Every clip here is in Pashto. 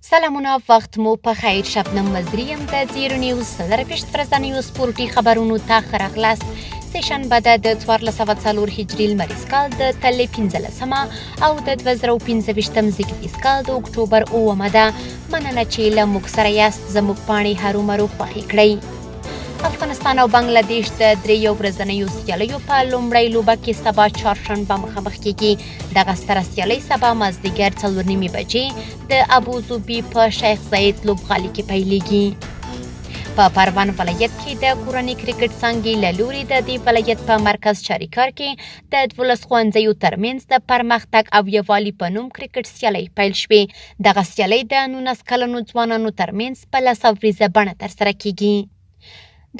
سلامونه، وخت مو په خیر. شبنم وزیری یم د زیرو نیوز سلرپشت ورځنیو سپورټي خبرونو ته ښه راغلاست. سشنبه ده د 1404 هجري لمریز کال د تلې 15مه او د 2025 زیږدیز کال د اکتوبر 9مه ده. مننه چې له موږ سره یاست. زموږ پاڼې هرومرو خوښې کړئ. افغانستان او بنگلادیش د دریو ورځنیو سیالیو په لومړۍ لوبه کې سبا چهارشنبه مخامخ کیږي. دغه ستره سیالۍ سبا مازدیګر 4:30 بجې د ابوظبي په شیخ زاید لوبغالي کې پیلیږي. په پروان ولایت کې د کورنۍ کرکټ څانګې له لوري د دې ولایت په مرکز چاریکار کې د 12 ښوونځیو ترمنځ د پرمختګ او یووالي په نوم کرکټ سیالۍ پیل شوې. دغه سیالۍ د 19 کلنو ځوانانو ترمنځ په لسوریزه بڼه ترسره کیږي.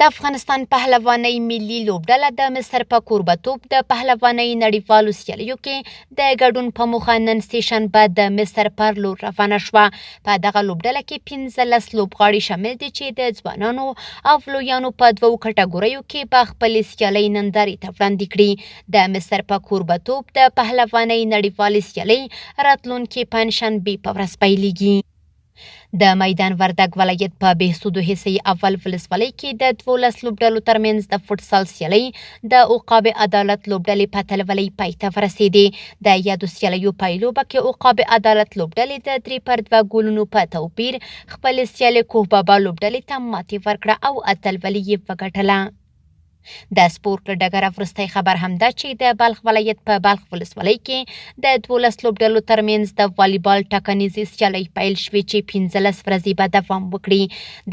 د افغانستان پهلوانۍ ملي لوبډله د مصر په کوربتوب د پهلوانۍ نړیوالو سیالیو کې د ګډون په موخه نن سهشنبه د مصر پر لور روانه شوه. په دغه لوبډله کې 15 لوبغاړي شامل دي چې د ځوانانو او لویانو په دوو کټګوریو کې به خپلې سیالۍ نندارې ته وړاندې کړي. د مصر په کوربتوب د پهلوانۍ نړیوالې سیالۍ راتلونکې پنجشنبې په ورځ پیلیږي. د میدان وردګ ولایت په بهسودو حصې اول ولسوالۍ کې د 12 لوبډلو ترمنځ د فوټسال سیالۍ د عقاب عدالت لوبډلې په اتلولۍ پای ته ورسېدې. د یادو سیالیو پایلوبه کې عقاب عدالت لوبډلې د 3-2 ګولونو په توپیر خپلې سیالۍ کوه بابا لوبډلې ته ماتې ورکړه او اتلولي یې وګټله. د سپورت له ډګره وروستی خبر همدا چې د بلخ ولایت په بلخ ولسوالۍ کې د 12 لوبډلو ترمنځ د والیبال ټاکنیزې سیالۍ پیل شوې چې 15 ورځې به دوام وکړي.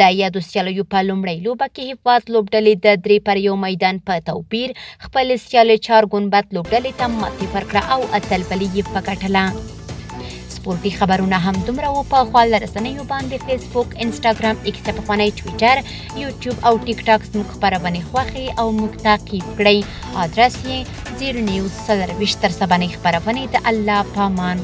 د یادو سیالیو په لومړۍ لوبه کې هیواد لوبډلې د 3-1 میدان په توپیر خپلې سیالۍ 4 ګنبد لوبډلې ته ماتې ورکړه او اتلولي یې وګټله. سپورټي خبرونه هم دومره وو. په خواله رسنیو باندې فیسبوک، انسټاګرام، ایکس پخوانی ټویټر، یوټیوب او ټیک ټاک زموږ خپرونې خوښې او موږ تعقیب کړئ. آدرس یې 0 نیوز 24 تر سبانۍ خپرونې د الله په امان.